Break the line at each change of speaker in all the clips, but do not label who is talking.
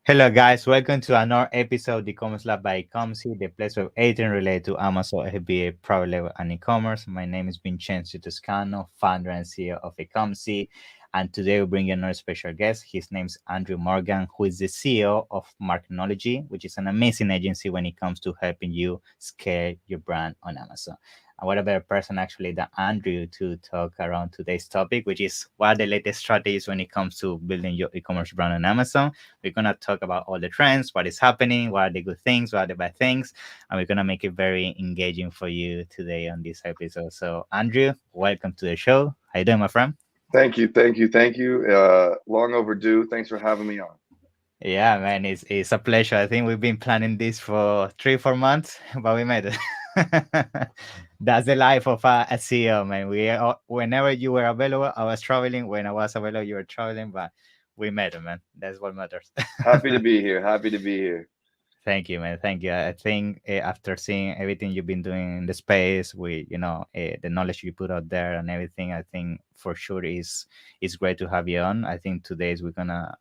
Hello, guys. Welcome to another episode of the e-commerce lab by Ecomcy, the place of everything related to Amazon, FBA, private label, and e-commerce. My name is Vincenzo Toscano, founder and CEO of Ecomcy, and today we bring another special guest. His name is Andrew Morgan, who is the CEO of Marknology, which is an amazing agency when it comes to helping you scale your brand on Amazon. And what a better person actually than Andrew to talk around today's topic, which is what are the latest strategies when it comes to building your e-commerce brand on Amazon. We're gonna talk about all the trends, what is happening, what are the good things, what are the bad things, and we're gonna make it very engaging for you today on this episode. So, Andrew, welcome to the show. How you doing, my friend?
Thank you. Long overdue. Thanks for having me on.
Yeah, man, it's a pleasure. I think we've been planning this for 3 4 months, but we made it. That's the life of a CEO, man. Whenever you were available, I was traveling. When I was available, you were traveling, but we made it, man. That's what matters.
Happy to be here. Happy to be here.
Thank you, man. Thank you. I think after seeing everything you've been doing in the space, the knowledge you put out there and everything, I think for sure is great to have you on. I think today's we're gonna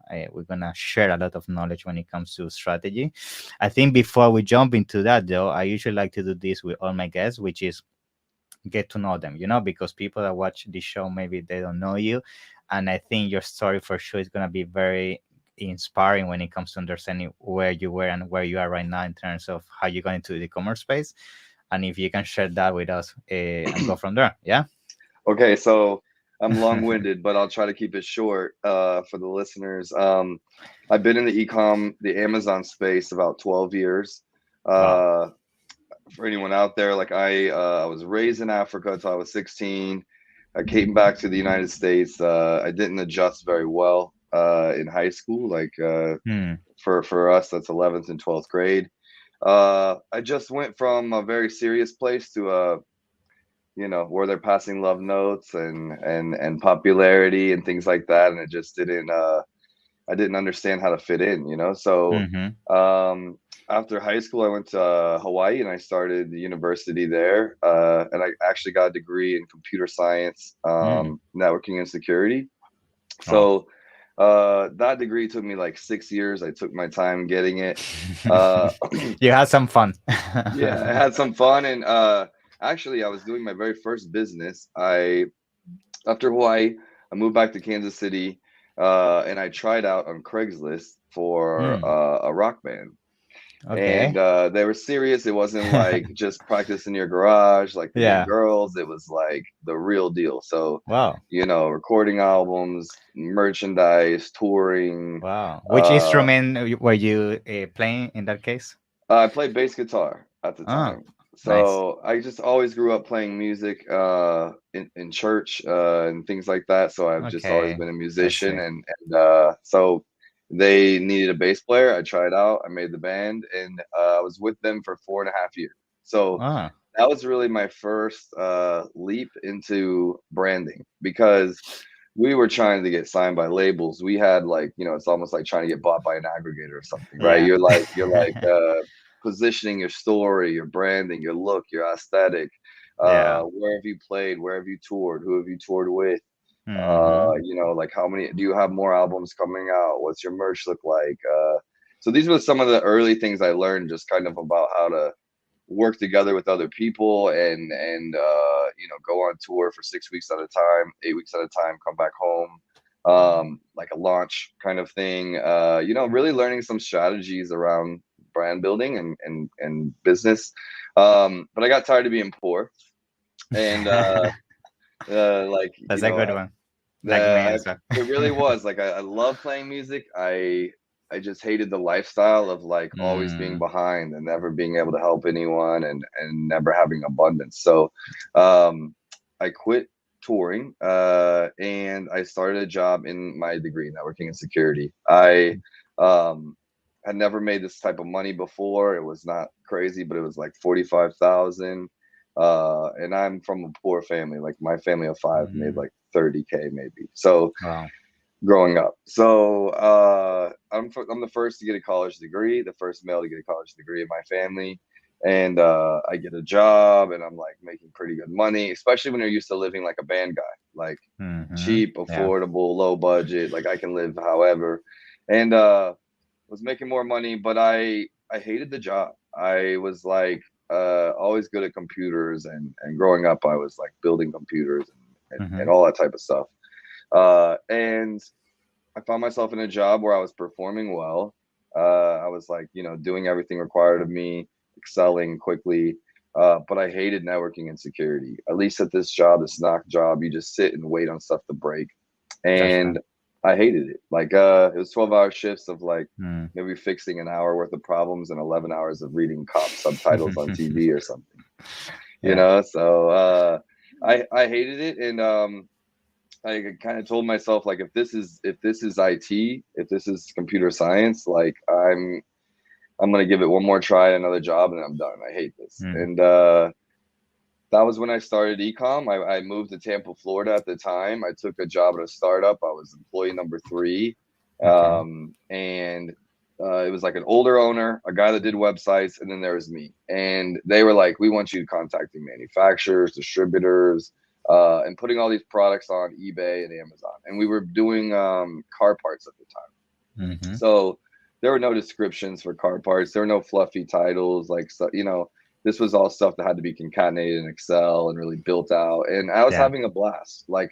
share a lot of knowledge when it comes to strategy. I think before we jump into that, though, I usually like to do this with all my guests, which is get to know them. Because people that watch this show maybe they don't know you, and I think your story for sure is gonna be very inspiring when it comes to understanding where you were and where you are right now in terms of how you got into the commerce space. And if you can share that with us and go from there. Yeah.
Okay, so I'm long-winded, but I'll try to keep it short for the listeners. I've been in the Amazon space about 12 years.
Wow.
Uh, for anyone out there, like I was raised in Africa until I was 16. I came back to the United States. I didn't adjust very well in high school.
Hmm.
For us, that's 11th and 12th grade. I just went from a very serious place to a, where they're passing love notes and popularity and things like that, and it just didn't. I didn't understand how to fit in. So
Mm-hmm.
um, after high school, I went to Hawaii and I started the university there, and I actually got a degree in computer science,
Mm.
networking and security.
Wow.
So that degree took me like 6 years. I took my time getting it. Uh,
You had some fun.
yeah, I had some fun, and actually, I was doing my very first business. I After Hawaii, I moved back to Kansas City, and I tried out on Craigslist for
Mm.
a rock band. And
Okay.
they were serious. It wasn't like just practice in your garage, like the young
Yeah.
girls. It was like the real deal. So,
Wow.
recording albums, merchandise, touring.
Wow. Which
Uh,
instrument were you playing in that case?
I played bass guitar at the
Oh,
time.
nice.
So I just always grew up playing music in church and things like that. So I've just always
Okay.
been a
I
musician,
see.
and so they needed a bass player. I tried out, I made the band, and I was with them for 4.5 years. So
Oh.
that was really my first leap into branding, because we were trying to get signed by labels. We had, like, it's almost like trying to get bought by an aggregator or something, right?
Yeah.
You're like positioning your story, your branding, your look, your aesthetic.
Yeah.
Where have you played? Where have you toured? Who have you toured with?
Mm-hmm.
Like, how many do you have more albums coming out? What's your merch look like? So these were some of the early things I learned, just kind of about how to work together with other people, and go on tour for 6 weeks at a time, 8 weeks at a time, come back home, like a launch kind of thing. Really learning some strategies around brand building and business. But I got tired of being poor, and like,
That's a good one. Like me
the
as well.
it really was like, I love playing music. I just hated the lifestyle of, like, always being
Mm.
behind and never being able to help anyone, and never having abundance. So um I quit touring, and I started a job in my degree, networking and security. I um had never made this type of money before. It was not crazy, but it was like 45,000. And I'm from a poor family. Like, my family of five made
Mm.
like 30K maybe. So
Wow.
growing up. So I'm the first to get a college degree, the first male to get a college degree in my family. And I get a job, and I'm like making pretty good money, especially when you're used to living like a band guy, like
Mm-hmm.
cheap,
Yeah.
affordable, low budget. Like, I can live however. And was making more money, but I hated the job. I was like always good at computers, and growing up I was like building computers and
Mm-hmm.
all that type of stuff. And I found myself in a job where I was performing well. I was like, doing everything required of me, excelling quickly. But I hated networking and security. At least at this job, this knock job, you just sit and wait on stuff to break.
That's right.
And I hated it. Like it was 12-hour shifts of like
Mm.
maybe fixing an hour worth of problems and 11 hours of reading cop subtitles on TV or something.
Yeah.
So I hated it, and I kind of told myself like if this is IT, if this is computer science, like I'm gonna give it one more try at another job and I'm done. I hate this.
Mm.
And that was when I started ecom. I moved to Tampa, Florida at the time. I took a job at a startup. I was employee number 3.
Okay.
And it was like an older owner, a guy that did websites, and then there was me. And they were like, we want you contacting manufacturers, distributors, and putting all these products on eBay and Amazon. And we were doing car parts at the time.
Mm-hmm.
So there were no descriptions for car parts. There were no fluffy titles. Like, so, this was all stuff that had to be concatenated in Excel and really built out. And I was
Yeah.
having a blast. Like,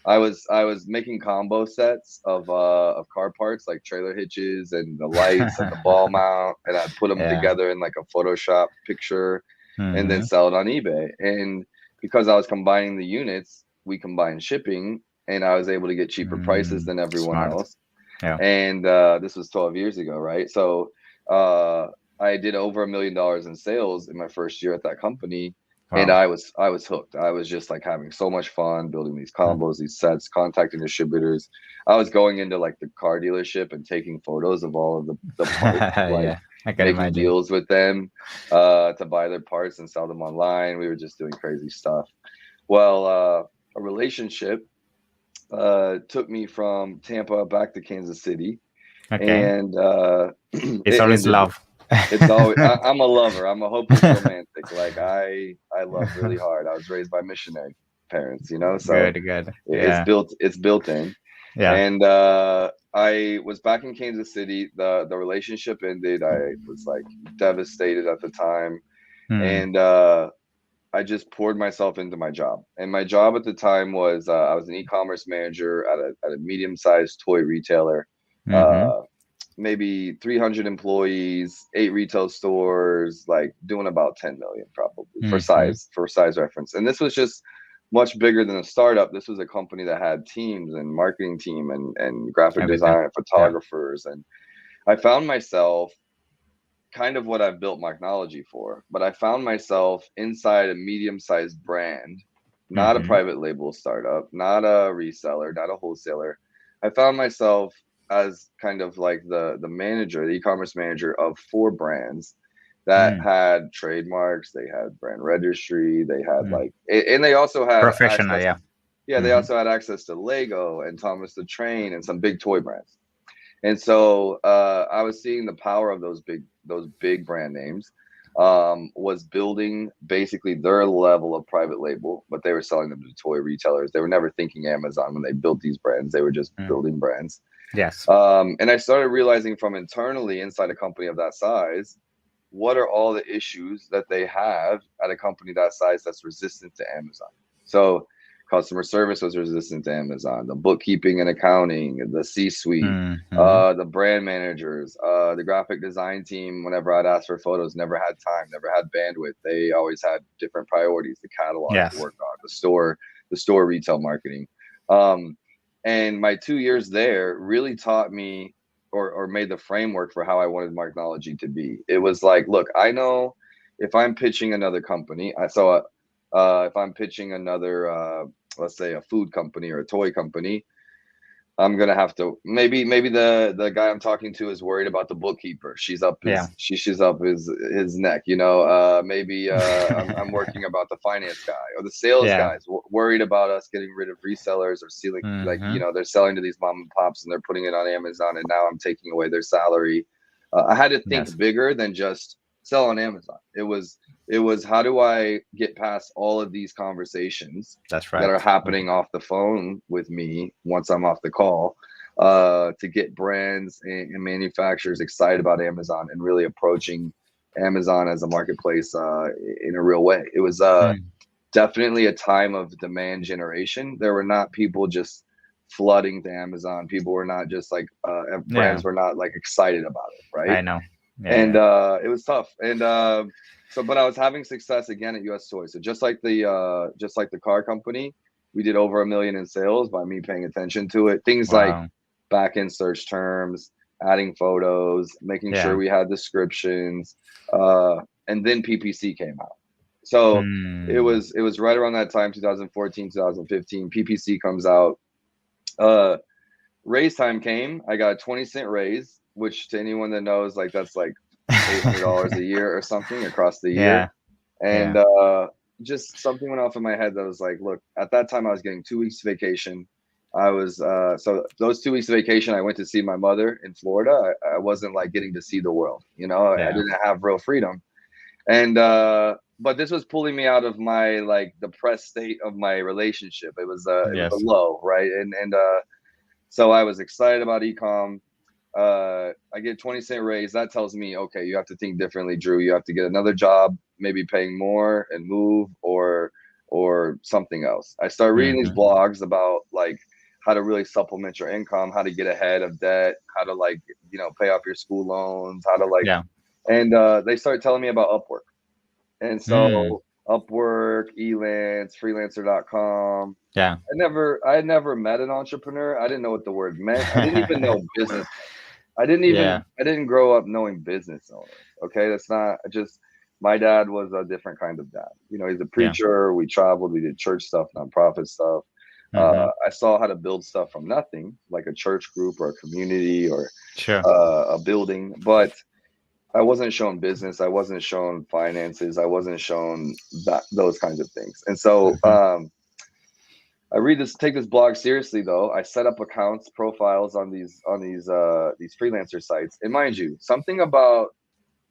I was making combo sets of car parts, like trailer hitches and the lights and the ball mount, and I'd put them
Yeah.
together in like a Photoshop picture and then
Mm-hmm.
sell it on eBay. And because I was combining the units, we combined shipping, and I was able to get cheaper prices
Mm.
than everyone
Smart.
else.
Yeah.
And this was 12 years ago, right? So I did over $1 million in sales in my first year at that company, and
Wow.
I was hooked. I was just like having so much fun building these
Mm.
combos, these sets, contacting distributors. I was going into like the car dealership and taking photos of all of the parts, like
Yeah. I can
making
imagine.
deals with them to buy their parts and sell them online. We were just doing crazy stuff. Well, a relationship took me from Tampa back to Kansas City,
Okay.
and
It's
it
always
ended.
love.
It's always I'm a lover. I'm a hopeless romantic. Like I love really hard. I was raised by missionary parents, so
Good. Good.
it's
Yeah.
built in.
Yeah.
And I was back in Kansas City. The relationship ended. I was like devastated at the time,
Mm.
and I just poured myself into my job. And my job at the time was I was an e-commerce manager at a medium-sized toy retailer.
Mm-hmm.
Uh, Maybe 300 employees, 8 retail stores, like doing about 10 million probably for
Mm-hmm.
size reference. And this was just much bigger than a startup. This was a company that had teams and marketing team and graphic
Everything.
design,
Yeah.
photographers. And I found myself kind of what I've built Marknology for, but I found myself inside a medium-sized brand, not a
Mm-hmm.
private label startup, not a reseller, not a wholesaler. I found myself as kind of like the manager, the e-commerce manager of 4 brands that
Mm.
had trademarks, they had brand registry, they had
Mm.
like, and they also had
Professional.
access.
Yeah.
Yeah, they
Mm-hmm.
also had access to Lego and Thomas the Train and some big toy brands. And so I was seeing the power of those big brand names, was building basically their level of private label, but they were selling them to toy retailers. They were never thinking Amazon when they built these brands. They were just
Mm.
building brands.
Yes.
And I started realizing from internally inside a company of that size, what are all the issues that they have at a company that size that's resistant to Amazon? So customer service was resistant to Amazon, the bookkeeping and accounting, the C-suite,
Mm-hmm.
the brand managers, the graphic design team. Whenever I'd ask for photos, never had time, never had bandwidth. They always had different priorities, the catalog to
Yes.
work on, the store retail marketing. Um, and my 2 years there really taught me or made the framework for how I wanted Marknology to be. It was like, look, I know if I'm pitching another company, if I'm pitching another, let's say a food company or a toy company, I'm gonna have to maybe the guy I'm talking to is worried about the bookkeeper.
Yeah.
She's up his neck, maybe I'm working about the finance guy or the sales
Yeah.
guys worried about us getting rid of resellers or sealing, like,
Mm-hmm.
they're selling to these mom and pops and they're putting it on Amazon, and now I'm taking away their salary. I had to
Yes.
think bigger than just sell on Amazon. It was how do I get past all of these conversations
That's
that
right.
are
Mhm.
happening off the phone with me once I'm off the call, to get brands and manufacturers excited about Amazon and really approaching Amazon as a marketplace in a real way. It was
Mm.
definitely a time of demand generation. There were not people just flooding to Amazon. People were not just like
Yeah,
brands were not like excited about it, right?
I know. Yeah,
And
yeah.
it was tough. And so, but I was having success again at US Toys. So just like the car company, we did over 1 million in sales by me paying attention to it. Things like
Wow.
back end search terms, adding photos, making sure
Yeah.
we had descriptions, uh, and then PPC came out. So
Mm.
it was right around that time, 2014, 2015. PPC comes out. Uh, Raise time came. I got a 20-cent raise, which to anyone that knows, like that's like $800 a year or something across the year.
Yeah,
And
yeah.
just something went off in my head that was like, look, at that time I was getting 2 weeks vacation. I was so those 2 weeks of vacation, I went to see my mother in Florida. I wasn't like getting to see the world, you know. I
Yeah.
didn't have real freedom, and but this was pulling me out of my like depressed state of my relationship. It was a
Yes.
low, right? And so I was excited about ecom. I get 20-cent raise. That tells me, okay, you have to think differently, Drew. You have to get another job, maybe paying more and move, or something else. I start reading these
Hmm.
blogs about like how to really supplement your income, how to get ahead of debt, how to like, you know, pay off your school loans, how to like,
Yeah.
and they started telling me about Upwork. And
Mm.
so Upwork, Elance, freelancer.com.
Yeah.
I had never met an entrepreneur. I didn't know what the word meant. I didn't even know business meant.
Yeah.
I didn't grow up knowing business owners. Okay. That's not just my dad was a different kind of dad. You know, he's a
Yeah.
preacher. We traveled, we did church stuff, nonprofit stuff.
Hmm.
I saw how to build stuff from nothing, like a church group or a community or
Sure.
a building. But I wasn't shown business. I wasn't shown finances. I wasn't shown those kinds of things. And so
Hmm.
I read this, take this blog seriously though. I set up accounts, profiles on these freelancer sites. And mind you, something about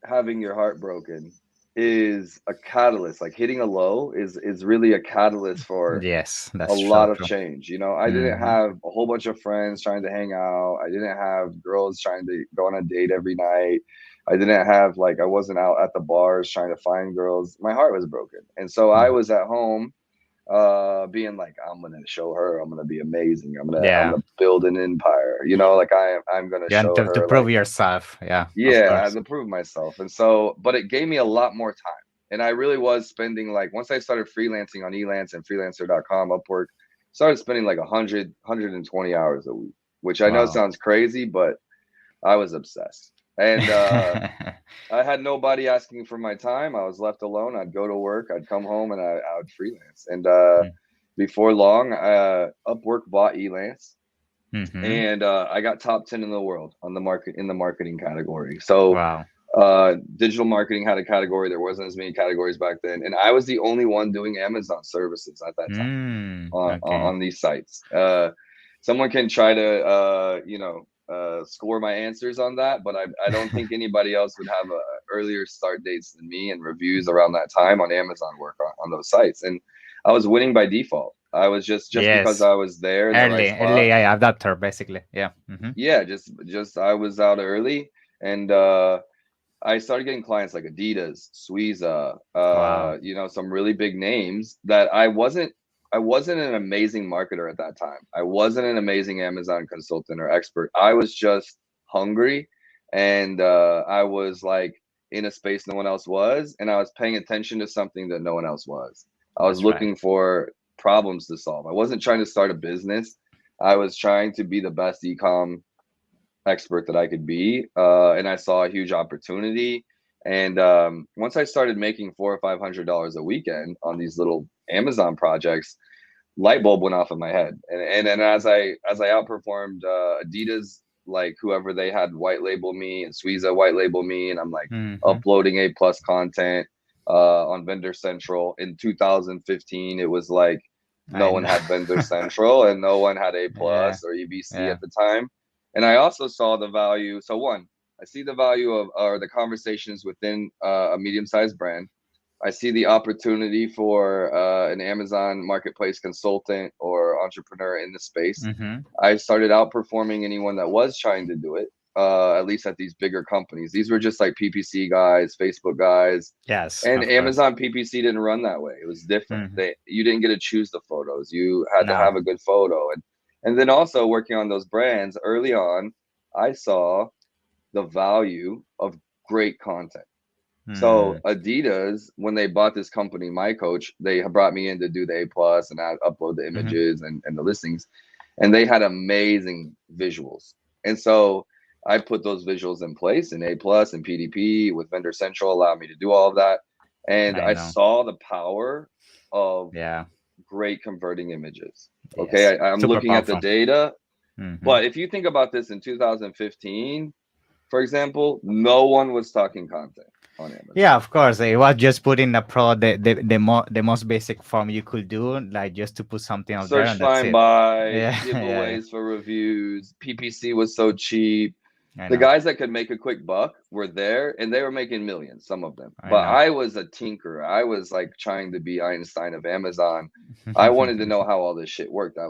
having your heart broken is a catalyst. Like hitting a low is really a catalyst for
Yes,
a
that's so
lot of
true.
change. You know, I didn't
Hmm.
have a whole bunch of friends trying to hang out. I didn't have girls trying to go on a date every night. I didn't have like I wasn't out at the bars trying to find girls. My heart was broken. And so I was at home being like, I'm gonna show her I'm gonna be amazing. I'm
Yeah.
gonna build an empire. You know, like I'm gonna
Yeah, and
show
to
her like,
prove yourself. Yeah, of
yeah, I had
course.
to prove myself. And so, but it gave me a lot more time. And I really was spending like once I started freelancing on Elance and freelancer.com, Upwork, started spending like 120 hours a week, which I know
Wow.
sounds crazy, but I was obsessed. And I had nobody asking for my time. I was left alone. I'd go to work, I'd come home, and I would freelance. And before long, Upwork bought Elance,
Mm-hmm.
and I got top 10 in the world on the market in the marketing category. So
Wow.
digital marketing had a category. There wasn't as many categories back then, and I was the only one doing Amazon services at that time
Mm.
on
Okay.
these sites. Someone can try to score my answers on that, but I don't think anybody else would have earlier start dates than me and reviews around that time on Amazon work on those sites. And I was winning by default. I was just because
Yes.
I was there in the right spot.
Early AI adapter, basically. Yeah. Hmm.
Yeah, just I was out early, and I started getting clients like Adidas, Suiza,
Wow.
some really big names that I wasn't an amazing marketer at that time. I wasn't an amazing Amazon consultant or expert. I was just hungry, and I was like in a space no one else was, and I was paying attention to something that no one else was. I was
That's right.
looking for problems to solve. I wasn't trying to start a business. I was trying to be the best ecom expert that I could be, and I saw a huge opportunity. And once I started making $400 or $500 a weekend on these little Amazon projects, light bulb went off in my head. And as I outperformed Adidas, like whoever they had white label me, and Suiza white label me, and I'm like
Hmm.
uploading A+ content on Vendor Central in 2015. It was like
I
no one
know.
had Vendor Central and no one had A+
Yeah.
or EBC
Yeah.
at the time. And I also saw the value. So one, I see the value of or the conversations within a medium-sized brand. I see the opportunity for an Amazon Marketplace consultant or entrepreneur in the space.
Mm-hmm.
I started outperforming anyone that was trying to do it, at least at these bigger companies. These were just like PPC guys, Facebook guys,
Yes,
and
of course.
Amazon PPC didn't run that way. It was different.
Hmm.
You didn't get to choose the photos. You had to
No.
have a good photo, and then also working on those brands early on, I saw the value of great content. So
Mm,
Adidas, when they bought this company, My Coach, they brought me in to do the A plus and upload the
hmm.
images and the listings, and they had amazing visuals. And so I put those visuals in place in A plus and PDP with Vendor Central, allowed me to do all of that. And
I
I
know.
saw the power of
Yeah.
great converting images.
Yes.
Okay, I'm
Super
looking at the
powerful.
data,
Hmm.
but if you think about this in 2015, for example, no one was talking content on Amazon.
Yeah, of course. It was just putting the pro the most basic form you could do, like just to put something out there
Search,
and that's
find,
it.
buy,
Yeah, yeah,
giveaways for reviews. PPC was so cheap.
I
The
know.
guys that could make a quick buck were there and they were making millions, some of them.
I
But
know.
I was a tinkerer. I was like trying to be Einstein of Amazon. I wanted to know how all this shit worked. I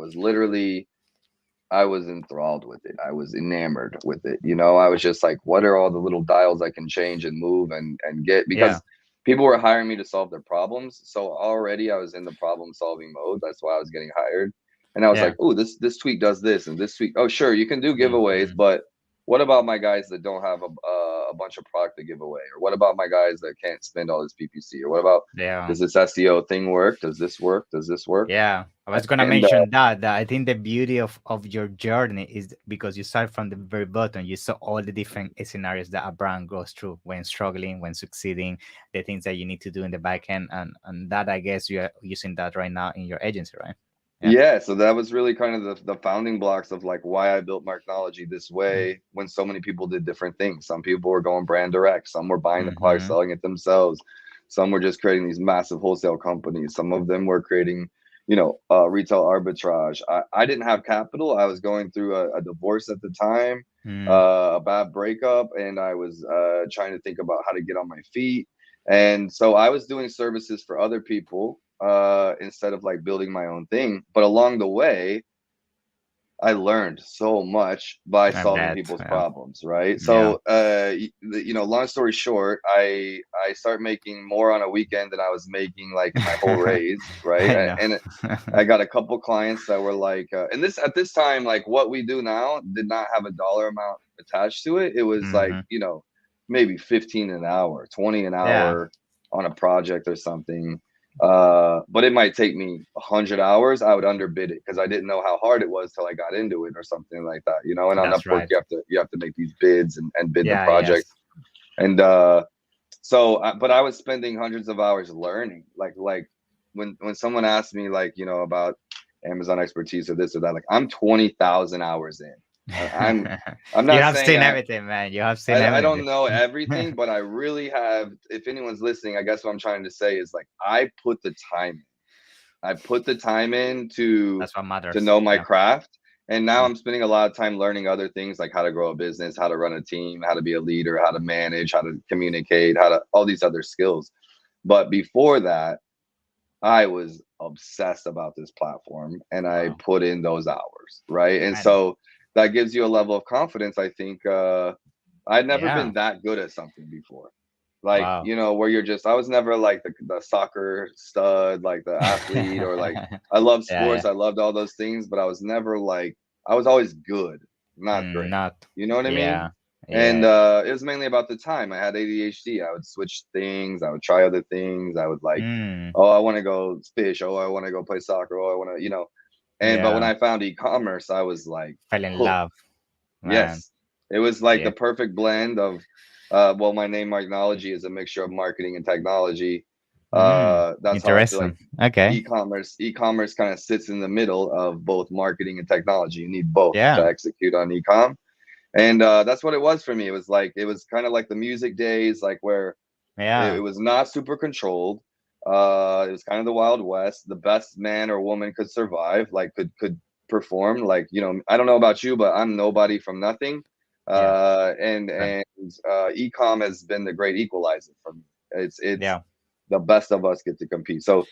was enthralled with it. I was enamored with it. You know, I was just like, what are all the little dials I can change and move and get?
Yeah,
Because people were hiring me to solve their problems. So already I was in the problem solving mode. That's why I was getting hired. And I was
yeah.
like, oh, this tweak does this and this tweak. Oh, sure, you can do giveaways,
Mhm.
but what about my guys that don't have a bunch of product to give away? Or what about my guys that can't spend all this PPC? Or what about,
Yeah.
does this SEO thing work? Does this work? Does this work?
Yeah, I was gonna
And
mention that I think the beauty of your journey is because you start from the very bottom. You saw all the different scenarios that a brand goes through when struggling, when succeeding, the things that you need to do in the back end, and that I guess you are using that right now in your agency, right? Yeah.
yeah, so that was really kind of the founding blocks of like why I built Marknology this way when so many people did different things. Some people were going brand direct, some were buying the car,
Mm-hmm.
selling it themselves, some were just creating these massive wholesale companies, some of them were creating, retail arbitrage. I didn't have capital. I was going through a divorce at the time,
Mm,
a bad breakup, and I was trying to think about how to get on my feet. And so I was doing services for other people instead of like building my own thing. But along the way, I learned so much by
I
solving
bet.
people's
Yeah.
problems, right?
Yeah.
So, long story short, I start making more on a weekend than I was making like in my whole raise, right?
I know.
And I got a couple clients that were like, and this at this time, like what we do now did not have a dollar amount attached to it. It was like,
Hmm.
maybe 15 an hour, 20 an
Yeah.
hour on a project or something. But it might take me 100 hours. I would underbid it because I didn't know how hard it was till I got into it or something like that, And on
That's
Upwork,
right.
you have to make these bids and bid the
Yeah. Yes.
project. And but I was spending hundreds of hours learning. Like when someone asked me like about Amazon expertise or this or that, like I'm 20,000 hours in. I'm
You
not
have
saying
seen everything, man. You have seen
I
everything.
don't know everything, but I really have. If anyone's listening, I guess what I'm trying to say is like I put the time in. I put the time in
That's what
to
matters.
know my
Yeah.
craft, and now
Mm.
I'm spending a lot of time learning other things like how to grow a business, how to run a team, how to be a leader, how to manage, how to communicate, how to all these other skills. But before that, I was obsessed about this platform and I
Wow.
put in those hours, right? And
I know.
so that gives you a level of confidence. I think I'd never
Yeah.
been that good at something before. Like,
Wow.
where I was never like the soccer stud, like the athlete, or like I love
Yeah.
sports, I loved all those things, but I was never like I was always good, not great.
Not.
You know what I mean?
Yeah.
And
Yeah.
it was mainly about the time. I had ADHD. I would switch things, I would try other things, I would like,
Mm.
oh, I want to go fish, oh, I want to go play soccer, oh, I want to, And but when
Yeah.
I found e-commerce, I was like
Fell in
hooked.
love, man.
Yes. It was like
Yeah.
the perfect blend of my name Marknology is a mixture of marketing and technology.
Mm.
That's how I feel like
Interesting. Okay.
e-commerce kind of sits in the middle of both marketing and technology. You need both to
Yeah.
execute on e-com. And that's what it was for me. It was kind of like the music days, like where it
Yeah.
was not super controlled. It was kind of the Wild West. The best man or woman could survive, like could perform. Like I don't know about you, but I'm nobody from nothing.
Yeah.
And
Right.
ecom has been the great equalizer for me. It's
Yeah.
the best of us get to compete. So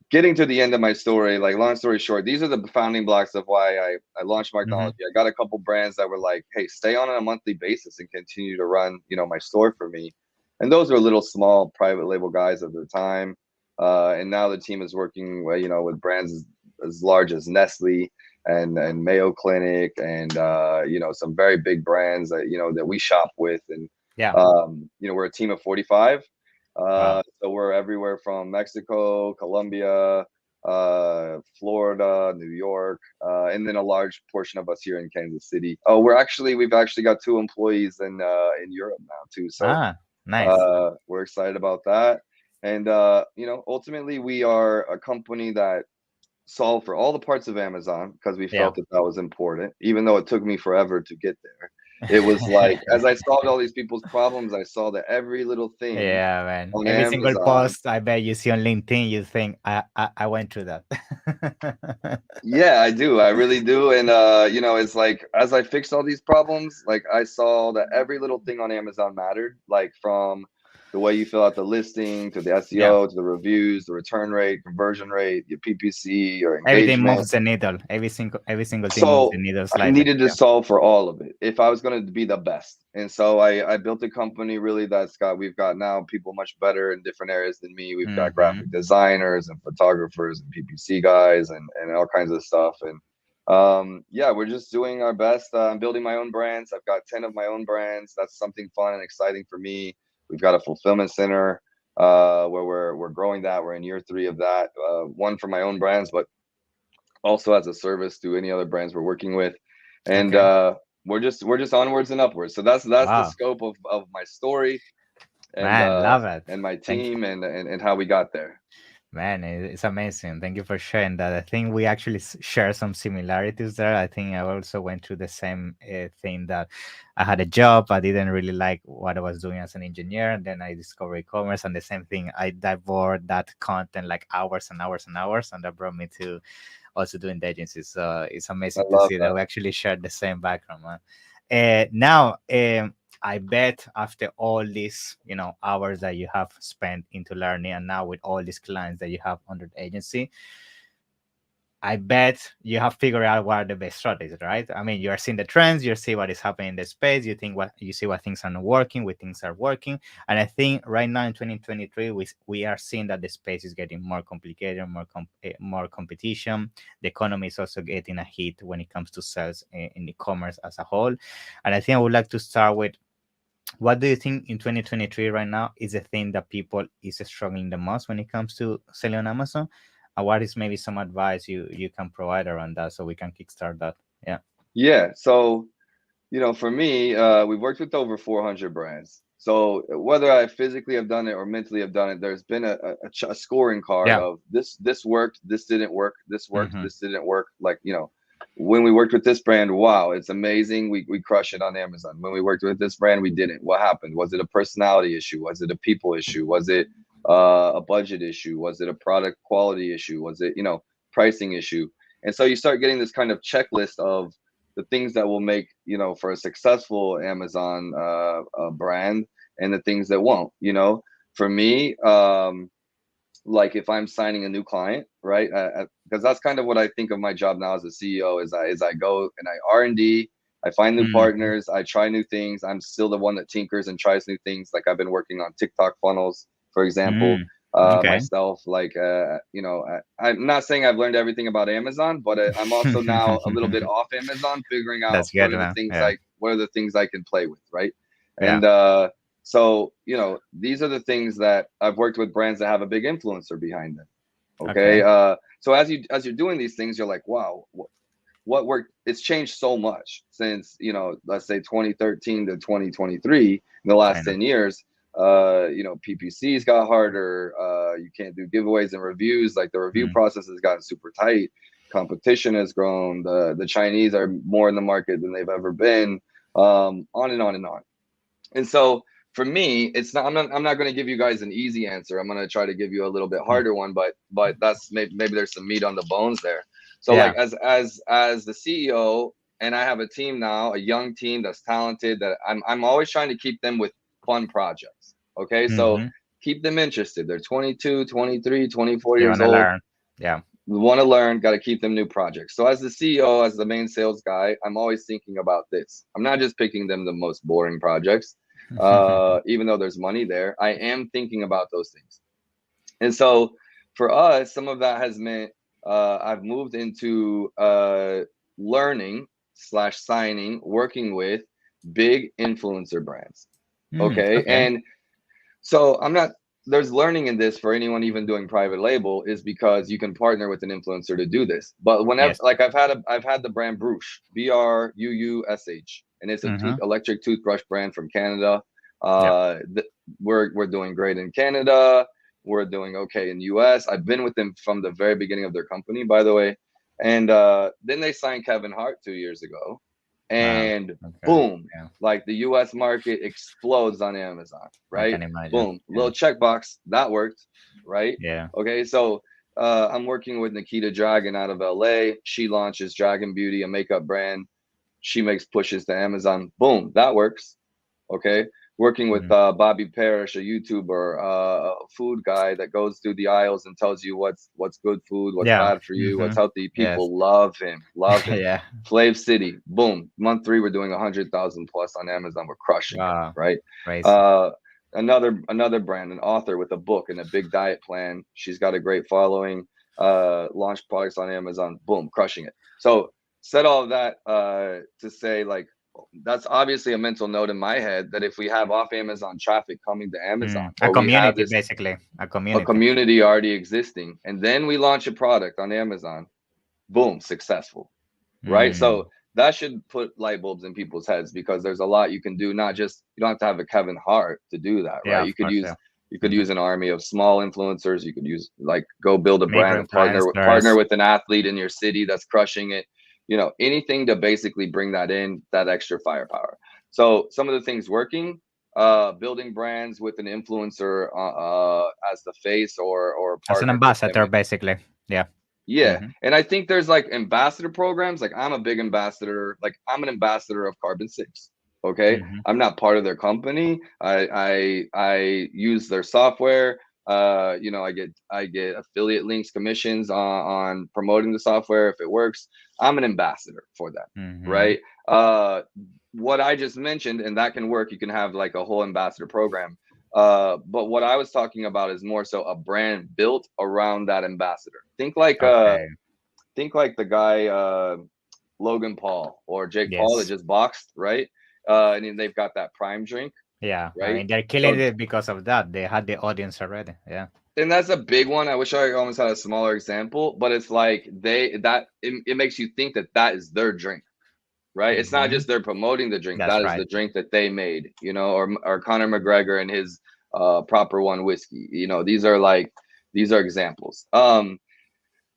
getting to the end of my story, like long story short, these are the founding blocks of why I launched
Hmm.
Marknology. I got a couple brands that were like, hey, stay on a monthly basis and continue to run, my store for me. And those were little small private label guys at the time. And now the team is working, with brands as large as Nestle and Mayo Clinic and some very big brands that that we shop with. And
Yeah.
we're a team of 45.
Wow.
So we're everywhere from Mexico, Colombia, Florida, New York, and then a large portion of us here in Kansas City. Oh, we've actually got 2 employees in Europe now too. So
Ah, nice.
we're excited about that. And ultimately we are a company that solved for all the parts of Amazon because we
Yeah.
felt that that was important, even though it took me forever to get there. It was like as I solved all these people's problems, I saw that every little thing
Yeah, man.
on
Every single
Amazon.
post I bet you see on LinkedIn, you think I went through that.
Yeah, I do. I really do. And it's like as I fixed all these problems, like I saw that every little thing on Amazon mattered, like from the way you fill out the listing to the
Yeah.
SEO to the reviews, the return rate, conversion rate, your PPC, your
Everything
engagement.
moves the needle. Every single thing moves the
So
needle
I
slightly.
needed to
Yeah.
solve for all of it if I was going to be the best. And so I built a company really we've got now people much better in different areas than me. We've got graphic
Hmm.
designers and photographers and PPC guys and all kinds of stuff. And yeah, we're just doing our best. I'm building my own brands. I've got 10 of my own brands. That's something fun and exciting for me. We've got a fulfillment center where we're growing that. We're in year 3 of that. One for my own brands, but also as a service to any other brands we're working with. And
Okay.
we're just onwards and upwards. So that's the
Wow.
scope of my story and
Man,
uh
love it.
and my
Thank you.
team and how we got there.
Man, it's amazing. Thank you for sharing that. I think we actually share some similarities there. I think I also went through the same thing that I had a job. I didn't really like what I was doing as an engineer. And then I discovered e-commerce, and the same thing. I devoured that content like hours and hours and hours, and that brought me to also doing the agency. So it's
I
amazing to
love
see that
that.
we actually share the same background, man. Now, I bet after all these, hours that you have spent into learning, and now with all these clients that you have under the agency, I bet you have figured out what are the best strategies, right? I mean, you're seeing the trends, you see what is happening in the space, you see what things are not working, what things are working. And I think right now in 2023, we are seeing that the space is getting more complicated, more competition. The economy is also getting a hit when it comes to sales in e-commerce as a whole. And I think I would like to start with, what do you think in 2023 right now is the thing that people is struggling the most when it comes to selling on Amazon? And what is maybe some advice you can provide around that so we can kickstart that? Yeah.
Yeah. So for me, we've worked with over 400 brands. So whether I physically have done it or mentally have done it, there's been a scoring card
Yeah.
of this worked, this didn't work, this worked,
Hmm.
this didn't work. Like, when we worked with this brand, wow, it's amazing. We crush it on Amazon. When we worked with this brand, we didn't. What happened? Was it a personality issue? Was it a people issue? Was it a budget issue? Was it a product quality issue? Was it, pricing issue? And so you start getting this kind of checklist of the things that will make for a successful Amazon brand and the things that won't. For me, like if I'm signing a new client, right? Because that's kind of what I think of my job now as a CEO is I go and I R&D, I find new
Hmm.
partners, I try new things. I'm still the one that tinkers and tries new things. Like I've been working on TikTok funnels, for example,
Mm. Okay.
myself. Like I'm not saying I've learned everything about Amazon, but I'm also now a little bit off Amazon, figuring out
That's good, man. Yeah.
what are the things I can play with, right?
Yeah.
And so, these are the things that I've worked with brands that have a big influencer behind them. Okay.
Okay.
So as you're doing these things, you're like, wow, what worked? It's changed so much since, let's say 2013 to 2023, in the
I
last
know.
10 years. PPCs got harder. You can't do giveaways and reviews. Like the review
Mm.
process has gotten super tight. Competition has grown. The Chinese are more in the market than they've ever been. On and on and on. And so for me, it's not. I'm not going to give you guys an easy answer. I'm going to try to give you a little bit
Mm.
harder one. But that's maybe there's some meat on the bones there. So like
Yeah.
as the CEO, and I have a team now, a young team that's talented. That I'm always trying to keep them with fun projects. Okay, so
Hmm.
keep them interested. They're 22, 23, 24
You
years
want to
old.
learn. Yeah.
We want to learn, got to keep them new projects. So as the CEO, as the main sales guy, I'm always thinking about this. I'm not just picking them the most boring projects, even though there's money there. I am thinking about those things. And so for us, some of that has meant I've moved into learning slash signing, working with big influencer brands. Okay.
Okay.
And so I'm not, there's learning in this for anyone even doing private label, is because you can partner with an influencer to do this. But whenever,
Yes.
like I've had the brand Bruush, Bruush, and it's a electric toothbrush brand from Canada.
Yep.
We're doing great in Canada. We're doing okay in US. I've been with them from the very beginning of their company, by the way. And then they signed Kevin Hart 2 years ago. And
Okay.
boom,
Yeah.
like the US market explodes on Amazon,
I
right?
can imagine.
Boom,
Yeah.
little checkbox, that worked, right?
Yeah.
Okay, so I'm working with Nikita Dragon out of LA. She launches Dragon Beauty, a makeup brand. She makes pushes to Amazon. Boom, that works. Okay, working with Bobby Parrish, a YouTuber, a food guy that goes through the aisles and tells you what's good food, what's
Yeah.
bad for you, what's healthy.
Yes.
People love him, love him.
Yeah.
Flav City, boom, month 3 we're doing 100,000 plus on Amazon. We're crushing it, right?
Crazy.
Another brand, an author with a book and a big diet plan. She's got a great following. Launched products on Amazon, boom, crushing it. So said all of that to say, like, that's obviously a mental note in my head that if we have off Amazon traffic coming to Amazon,
A
or we have
community,
this
basically. A
a
community.
community already existing, and then we launch a product on Amazon, boom, successful, right? So that should put light bulbs in people's heads, because there's a lot you can do. Not just, you don't have to have a Kevin Hart to do that,
Yeah,
right?
of course, yeah.
You could use an army of small influencers. You could use, like, go build a brand and partner
Micro-influencers.
with an athlete in your city that's crushing it. You know, anything to basically bring that in, that extra firepower. So some of the things working, building brands with an influencer as the face or
As an
partnered with them.
ambassador, basically. Yeah.
Yeah. And I think there's like ambassador programs. Like, I'm a big ambassador. Like, I'm an ambassador of Carbon6. Okay. I'm not part of their company. I use their software. You know, I get affiliate links, commissions on promoting the software if it works. I'm an ambassador for them. Right. What I just mentioned, and that can work. You can have like a whole ambassador program. But what I was talking about is more so a brand built around that ambassador. Think like the guy Logan Paul or Jake Paul that just boxed, right? And they've got that Prime drink.
Yeah,
right.
I mean, they're killing it because of that. They had the audience already. Yeah.
And that's a big one. I wish I almost had a smaller example, but it's like it makes you think that is their drink. Right. It's not just they're promoting the drink.
That's
That is
right.
the drink that they made, you know, or Conor McGregor and his Proper One whiskey. You know, these are examples.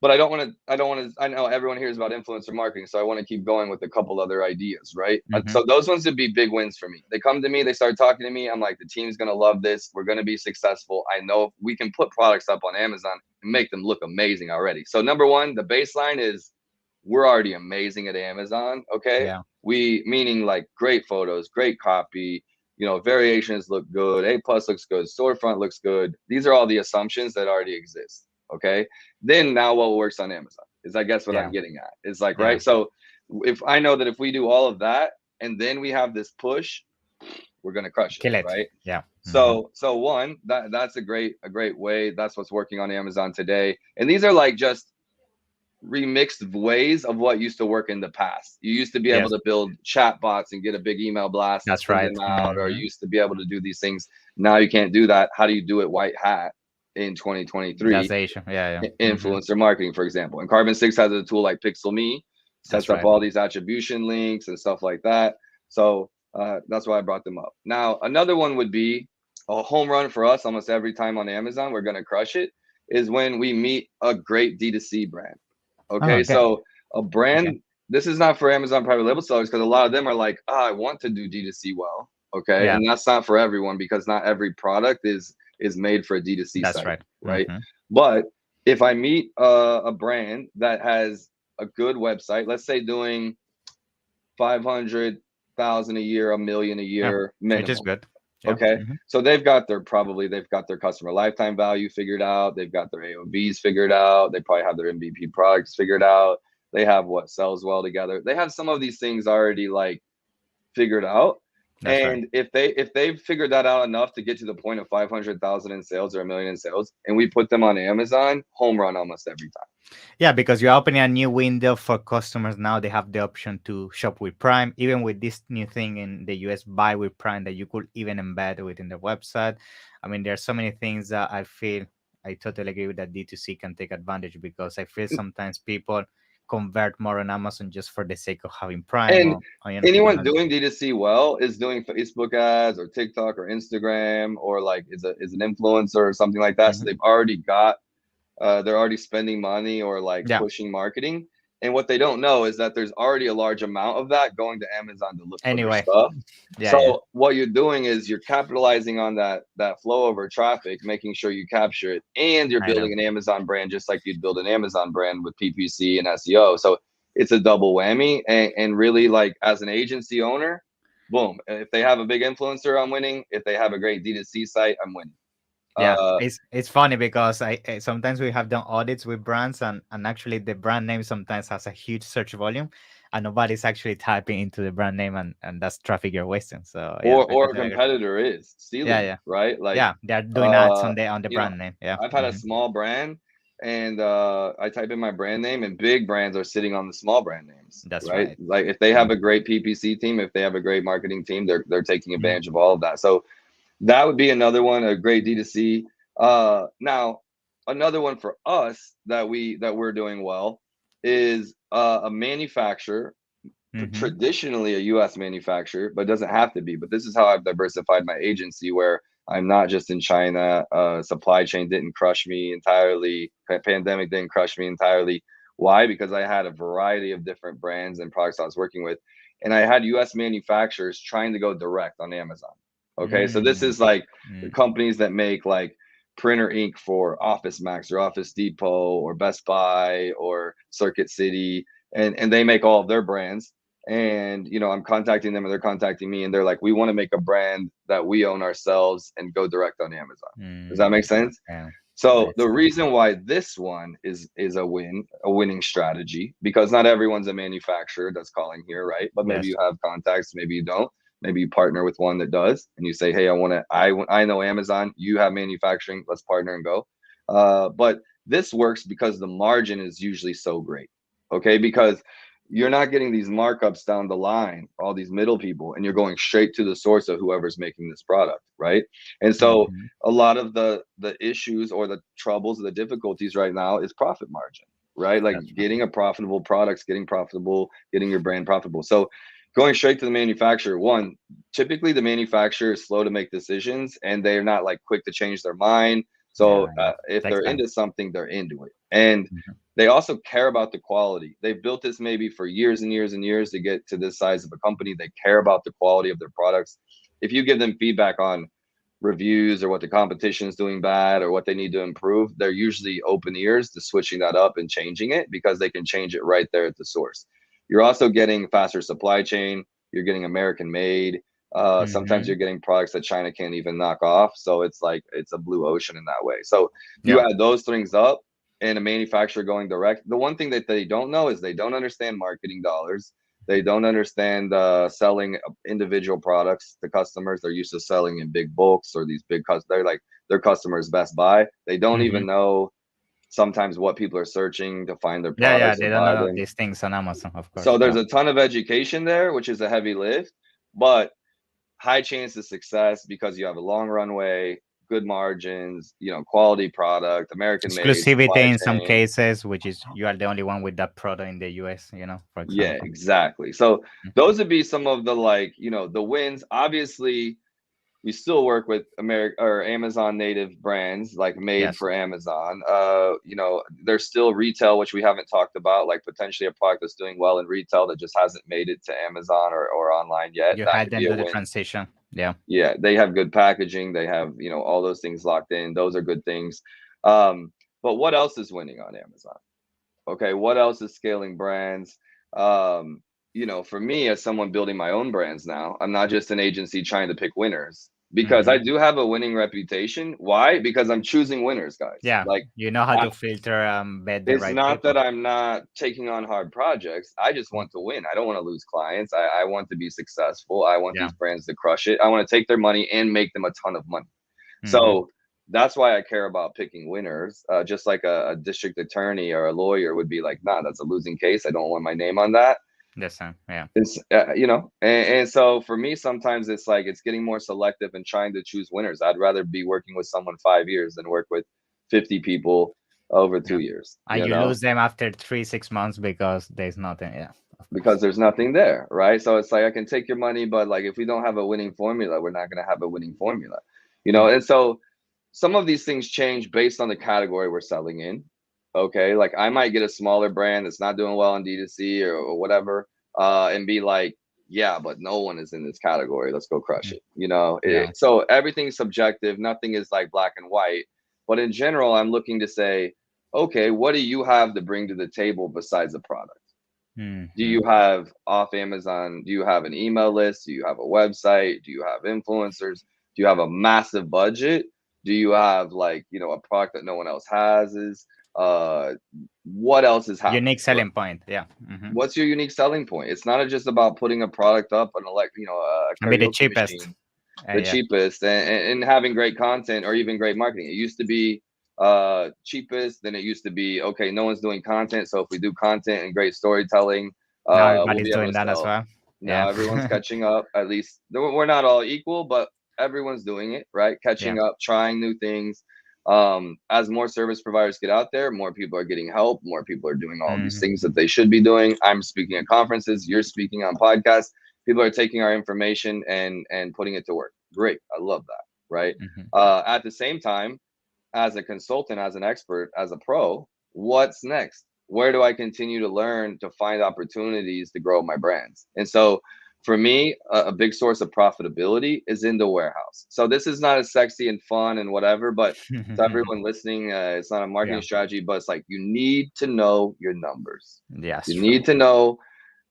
But I know everyone hears about influencer marketing, so I want to keep going with a couple other ideas, right? So those ones would be big wins for me. They come to me, they start talking to me. I'm like, the team's going to love this. We're going to be successful. I know we can put products up on Amazon and make them look amazing already. So number one, the baseline is we're already amazing at Amazon. Okay.
Yeah.
Meaning like great photos, great copy, you know, variations look good. A+ looks good. Storefront looks good. These are all the assumptions that already exist. Okay. Then now what works on Amazon is, I guess, what I'm getting at. It's like, right. So if I know that if we do all of that and then we have this push, we're going to crush it.
Kill it.
Right.
Yeah.
So one, that's a great way. That's what's working on Amazon today. And these are like just remixed ways of what used to work in the past. You used to be able to build chat bots and get a big email blast and send them out, or you used to be able to do these things. Now you can't do that. How do you do it white hat in 2023?
That's Asia. Yeah.
Influencer marketing, for example. And Carbon6 has a tool like PixelMe, sets up all these attribution links and stuff like that. So that's why I brought them up. Now, another one would be a home run for us almost every time on Amazon. We're going to crush it, is when we meet a great D2C brand. Okay, so a brand, this is not for Amazon private label sellers, because a lot of them are like, I want to do D2C well. Okay, and that's not for everyone, because not every product is made for a D2C site. Right. But if I meet a brand that has a good website, let's say doing 500,000 a year, $1 million a year minimum.
Which is good. Yeah.
Okay.
Hmm.
So they've got their customer lifetime value figured out. They've got their AOVs figured out. They probably have their MVP products figured out. They have what sells well together. They have some of these things already like figured out.
That's right.
And if they've figured that out enough to get to the point of 500,000 in sales or a million in sales, and we put them on Amazon, home run almost every time.
Yeah, because you're opening a new window for customers now. They have the option to shop with Prime, even with this new thing in the US, buy with Prime that you could even embed within the website. I mean, there are so many things that I feel I totally agree with that D2C can take advantage because I feel sometimes people convert more on Amazon just for the sake of having Prime
And
or
anyone doing D2C well is doing Facebook ads or TikTok or Instagram or like is an influencer or something like that. So
Mhm.
they've already got they're already spending money or like
Yeah.
pushing marketing. And what they don't know is that there's already a large amount of that going to Amazon to look for their
Anyway,
stuff.
yeah, yeah.
So what you're doing is you're capitalizing on that flow over traffic, making sure you capture it, and you're
I know.
building an Amazon brand just like you'd build an Amazon brand with PPC and SEO. So it's a double whammy. And really like as an agency owner, boom. If they have a big influencer, I'm winning. If they have a great D2C site, I'm winning.
Yeah,
Uh,
it's funny because I sometimes we have done audits with brands and actually the brand name sometimes has a huge search volume and nobody's actually typing into the brand name and that's traffic you're wasting. So yeah, I
or a
totally agree.
competitor is
Yeah,
stealing it,
yeah,
right? Like,
yeah. They're doing ads on the
you know,
brand name. Yeah.
I've had a
Hmm.
small brand and I type in my brand name and big brands are sitting on the small brand names,
That's
right?
right.
Like if they have
Mhm.
a great PPC team, if they have a great marketing team, they're taking
Mhm.
advantage of all of that. So that would be another one, a great D2C. Now another one for us that we're doing well is a manufacturer,
Mhm.
traditionally a US manufacturer, but doesn't have to be. But this is how I've diversified my agency where I'm not just in China. Supply chain didn't crush me entirely. Pandemic didn't crush me entirely. Why? Because I had a variety of different brands and products I was working with. And I had US manufacturers trying to go direct on Amazon. Okay. So this
Mm,
is like the
mm.
companies that make like printer ink for Office Max or Office Depot or Best Buy or Circuit City. And they make all of their brands and I'm contacting them and they're contacting me and they're like we want to make a brand that we own ourselves and go direct on Amazon. Does that make sense?
Okay.
So
Makes
the
sense.
reason why this one is a winning strategy, because not everyone's a manufacturer that's calling here, right? But maybe
Yes.
you have contacts, maybe you don't. Maybe you partner with one that does and you say, hey, I know Amazon, you have manufacturing, let's partner and go. But this works because the margin is usually so great. Okay, because you're not getting these markups down the line, all these middle people, and you're going straight to the source of whoever's making this product, right? And so
Mhm.
a lot of the issues or the troubles, the difficulties right now is profit margin, right? Like
That's right.
getting a profitable products, getting profitable, getting your brand profitable. So going straight to the manufacturer, one, typically the manufacturer is slow to make decisions and they're not like quick to change their mind.
Yeah,
So
yeah.
if
Takes
they're
time.
into something, they're into it. And
Mhm.
they also care about the quality. They've built this maybe for years and years and years to get to this size of a company. They care about the quality of their products. If you give them feedback on reviews or what the competition is doing bad or what they need to improve, they're usually open ears to switching that up and changing it because they can change it right there at the source. You're also getting faster supply chain. You're getting American made. Sometimes you're
Mhm.
getting products that China can't even knock off. So it's like it's a blue ocean in that way. So you
Yeah.
add those things up and a manufacturer going direct. The one thing that they don't know is they don't understand marketing dollars. They don't understand selling individual products to customers. They're used to selling in big bulks or these big customers. They're like their customers Best Buy. They don't
Mhm.
even know sometimes what people are searching to find their
Yeah, yeah.
products or
They don't
buy
know
them.
these things on Amazon, of
So
course.
there's
Yeah.
a ton of education there, which is a heavy lift, but high chance of success because you have a long runway, good margins, quality product, American made,
Exclusivity
supply
in some
chain.
cases, which is you are the only one with that product in the US, for
Yeah,
example.
exactly. So
Mhm.
those would be some of the like, the wins. Obviously, we still work with America or Amazon native brands like made
Yes.
for Amazon. There's still retail, which we haven't talked about, like potentially a product that's doing well in retail that just hasn't made it to Amazon or online yet.
You
That
had
could be
them
a
do the
win.
transition. Yeah.
Yeah, they have good packaging. They have, all those things locked in. Those are good things. But what else is winning on Amazon? Okay, what else is scaling brands? For me, as someone building my own brands now, I'm not just an agency trying to pick winners. because I
Hmm.
do have a winning reputation. Why? Because I'm choosing winners, guys.
Yeah,
Like,
you know how
I,
to filter, bet the
it's
right
not that
people.
I'm not taking on hard projects. I just
Mm.
want to win. I don't want to lose clients. I want to be successful. I want
Yeah.
these brands to crush it. I want to take their money and make them a ton of money.
Hmm.
So that's why I care about picking winners. Just like a district attorney or a lawyer would be like, nah, that's a losing case. I don't want my name on that.
The same. Yeah.
It's and so for me, sometimes it's like it's getting more selective and trying to choose winners. I'd rather be working with someone 5 years than work with 50 people over
Yeah.
2 years.
And you lose them after 3, 6 months because there's nothing. Yeah, of
Because
course.
there's nothing there, right? So it's like I can take your money, but like if we don't have a winning formula, we're not going to have a winning formula,
Mm.
And so some of these things change based on the category we're selling in. Okay, like I might get a smaller brand that's not doing well in D2C or whatever, and be like, yeah, but no one is in this category. Let's go crush
Mm.
it.
Yeah.
So everything's subjective. Nothing is like black and white. But in general, I'm looking to say, okay, what do you have to bring to the table besides a product? Do
Hmm.
you have off Amazon? Do you have an email list? Do you have a website? Do you have influencers? Do you have a massive budget? Do you have like, a product that no one else has? Uh what else is happening?
Unique selling point. Yeah. Hmm.
What's your unique selling point? It's not just about putting a product up on a
And be the
karaoke
cheapest.
machine, the
Yeah.
cheapest, and having great content or even great marketing. It used to be cheapest, then it used to be okay, no one's doing content, so if we do content and great storytelling,
Now
we'll
everybody's
be able
doing
to
that as
sell.
well.
Now
Yeah.
everyone's catching up. At least we're not all equal, but everyone's doing it, right?
Yeah.
Catching up, trying new things. As more service providers get out there, more people are getting help, more people are doing all these
Hmm.
things that they should be doing. I'm speaking at conferences, you're speaking on podcasts. People are taking our information and putting it to work. Great. I love that. Right.
Hmm.
At the same time, as a consultant, as an expert, as a pro, what's next? Where do I continue to learn to find opportunities to grow my brands? And so for me, a big source of profitability is in the warehouse. So this is not as sexy and fun and whatever, but to everyone listening, it's not a marketing
Yeah.
strategy, but it's like you need to know your numbers.
Yes,
You
true.
need to know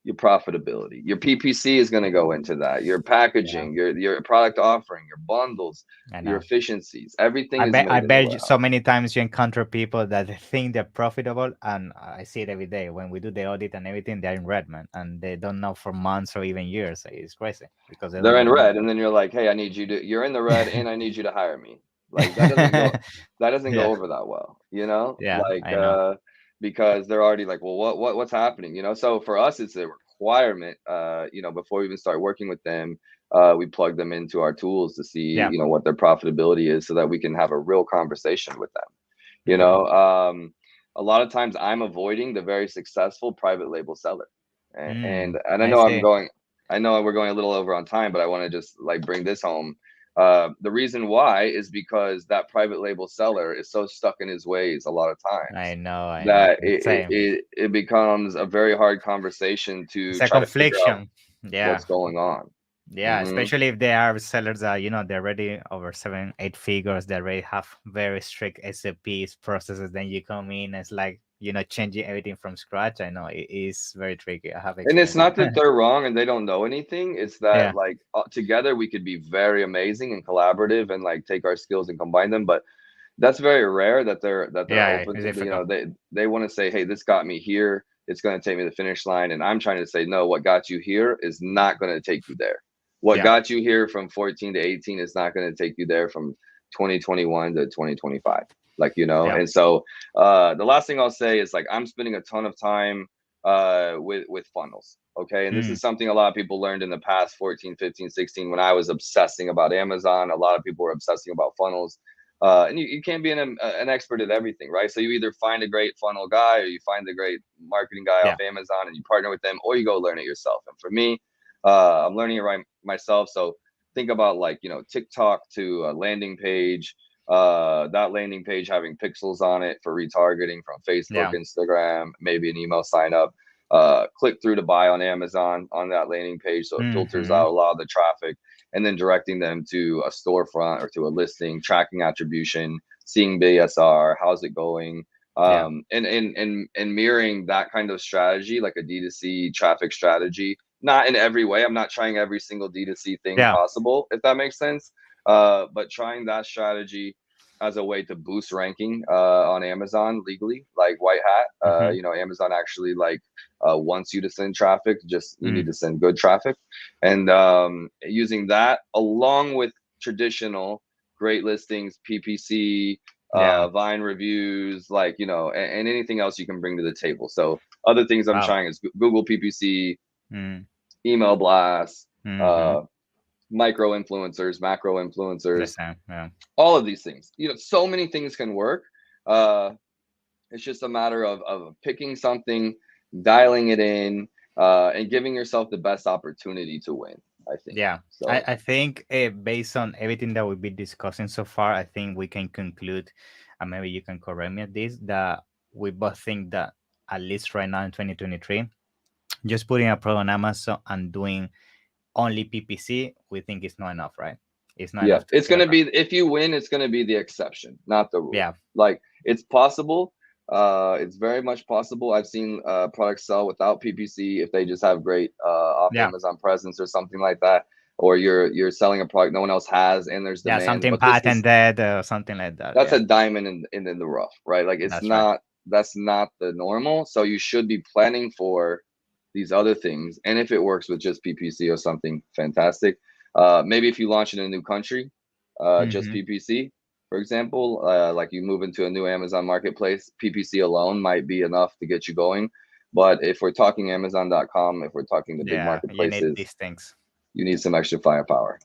your profitability. Your PPC is going to go into that. Your
Yeah.
packaging, your product offering, your bundles,
I
your
know.
efficiencies. Everything
I
is
bet
made in the
so
warehouse.
many times you encounter people that they think they're profitable, and I see it every day when we do the audit and everything. They're in red, man, and they don't know for months or even years. It's crazy because they don't
They're
know
in
the
red, and
numbers.
then you're like, "Hey, I need you to. You're in the red, and I need you to hire me." Like that doesn't go. That doesn't
Yeah,
go over that well, you know.
yeah, I know.
Because they're already like, "Well, what's happening?" So for us, it's a requirement. Before we even start working with them, we plug them into our tools to see,
Yeah.
what their profitability is, so that we can have a real conversation with them. You
Hmm.
know, um, a lot of times I'm avoiding the very successful private label seller, and and,
Mm,
and I
I
know I'm
see.
going. I know we're going a little over on time, but I want to just like bring this home. The reason why is because that private label seller is so stuck in his ways a lot of times
I know. I know.
that
The same.
it becomes a very hard conversation
It's
to
a
try to figure out
confliction. Yeah.
what's going on.
Yeah,
Hmm.
especially if they are sellers that they're already over 7, 8 figures. They already have very strict SOPs processes. Then you come in, it's like changing everything from scratch. I know it is very tricky. I have
And it's
experience.
not that they're wrong and they don't know anything. It's that
Yeah,
like together we could be very amazing and collaborative and like take our skills and combine them. But that's very rare that they're
yeah,
open
it's
to.
difficult.
They want to say, hey, this got me here. It's going to take me to the finish line, and I'm trying to say, no, what got you here is not going to take you there. What
Yeah,
got you here from 14 to 18 is not going to take you there from 2021 to 2025.
yeah.
And so the last thing I'll say is like I'm spending a ton of time with funnels. Okay, and this
Mm,
is something a lot of people learned in the past 14, 15, 16 when I was obsessing about Amazon. A lot of people were obsessing about funnels, and you can't be an expert at everything, right? So you either find a great funnel guy or you find a great marketing guy off
yeah.
Amazon and you partner with them, or you go learn it yourself. And for me, I'm learning it right myself. So think about like TikTok to a landing page. That landing page having pixels on it for retargeting from Facebook,
Yeah.
Instagram, maybe an email sign up. Click through to buy on Amazon on that landing page, so it filters
Hmm.
out a lot of the traffic, and then directing them to a storefront or to a listing, tracking attribution, seeing BSR, how's it going,
Yeah.
and mirroring that kind of strategy, like a D2C traffic strategy. Not in every way. I'm not trying every single D2C thing
Yeah.
possible, if that makes sense. But trying that strategy as a way to boost ranking on Amazon legally, like white hat.
Mm-hmm.
Amazon actually like wants you to send traffic. Just you need
Mm.
to send good traffic, and using that along with traditional great listings, PPC,
Yeah.
Vine reviews, like and anything else you can bring to the table. So other things I'm
Wow.
trying is Google PPC,
Mm.
email blasts,
Mm-hmm.
uh, micro influencers, macro
The
influencers,
same. Yeah.
all of these things. So many things can work. Uh, it's just a matter of picking something, dialing it in, and giving yourself the best opportunity to win, I think.
Yeah,
So,
I think based on everything that we've been discussing so far, I think we can conclude, and maybe you can correct me at this, that we both think that at least right now in 2023, just putting a product on Amazon and doing only PPC, we think it's not enough, right? It's not
yeah,
enough to
it's
scale
going to
up.
be, if you win, it's going to be the exception, not the rule.
Yeah,
Like, it's possible. It's very much possible. I've seen products sell without PPC if they just have great off
yeah,
Amazon presence or something like that, or you're selling a product no one else has and there's
yeah,
demand.
something
But this is
patented or something like that.
that's
Yeah,
a diamond in the rough, right? Like it's
that's right.
not that's not the normal. So you should be planning for these other things. And if it works with just PPC or something, fantastic. Maybe if you launch in a new country, just
Mm-hmm.
PPC, for example, like you move into a new Amazon marketplace, PPC alone might be enough to get you going. But if we're talking Amazon.com, if we're talking the big
Yeah, you need
marketplaces,
these things.
you need some extra firepower.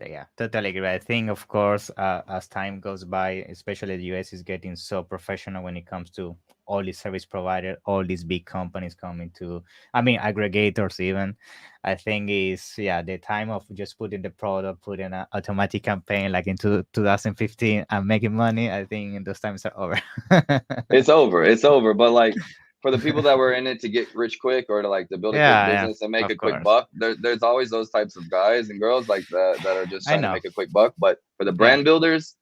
Yeah, totally agree. I think, of course, as time goes by, especially the US is getting so professional when it comes to all these service providers, all these big companies coming to, I mean, aggregators even. I think is, yeah, the time of just putting the product, putting an automatic campaign like into 2015 and making money. I think those times are over.
It's over. It's over. But like for the people that were in it to get rich quick or to like to build a quick
Yeah, yeah,
business and make a
of
quick
course.
buck, there's always those types of guys and girls like that are just
I
trying to
know.
make a quick buck. But for the
Yeah.
brand builders,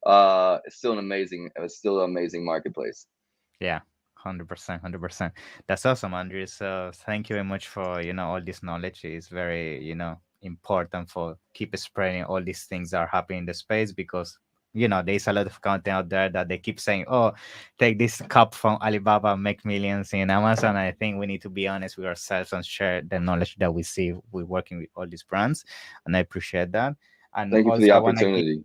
it's still an amazing marketplace.
Yeah, 100%, 100%. That's awesome, Andrew. So thank you very much for, all this knowledge. It's very, important for keep spreading all these things that are happening in the space because, there's a lot of content out there that they keep saying, oh, take this cup from Alibaba, make millions in Amazon. I think we need to be honest with ourselves and share the knowledge that we see. We're working with all these brands, and I appreciate that. And
Thank you for the
also, I want to give
opportunity.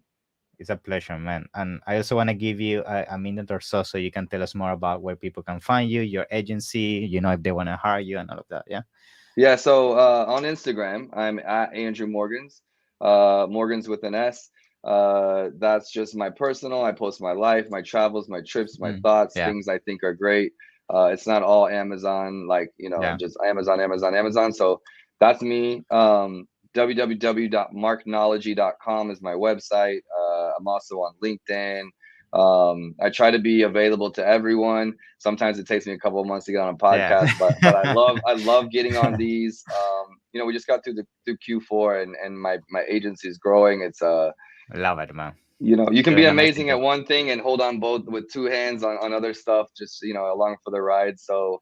it's a pleasure, man. And I also want to give you a minute or so you can tell us more about where people can find you, your agency, if they want to hire you and all of that. Yeah.
Yeah, so on Instagram, I'm at Andrew Morgans, Morgans with an S. That's just my personal. I post my life, my travels, my trips, my
Mm.
thoughts,
Yeah.
things I think are great. It's not all Amazon, like,
Yeah.
just Amazon, Amazon, Amazon. So that's me. www.marknology.com is my website. I'm also on LinkedIn. I try to be available to everyone. Sometimes it takes me a couple of months to get on a
Yeah.
podcast, but I love getting on these. We just got through Q4 and my agency is growing. It's
Love it, man.
you can be
Doing amazing
amazing at
job.
one thing and hold on both with two hands on other stuff, just along for the ride. So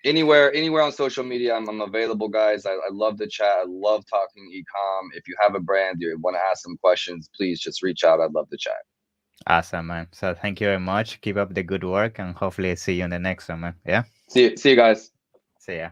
anywhere on social media, I'm available, guys. I love the chat. I love talking ecom. If you have a brand, you want to ask some questions, please just reach out. I'd love to chat.
Awesome, man. So thank you very much. Keep up the good work and hopefully see you in the next one, man. Yeah.
See you guys.
See ya.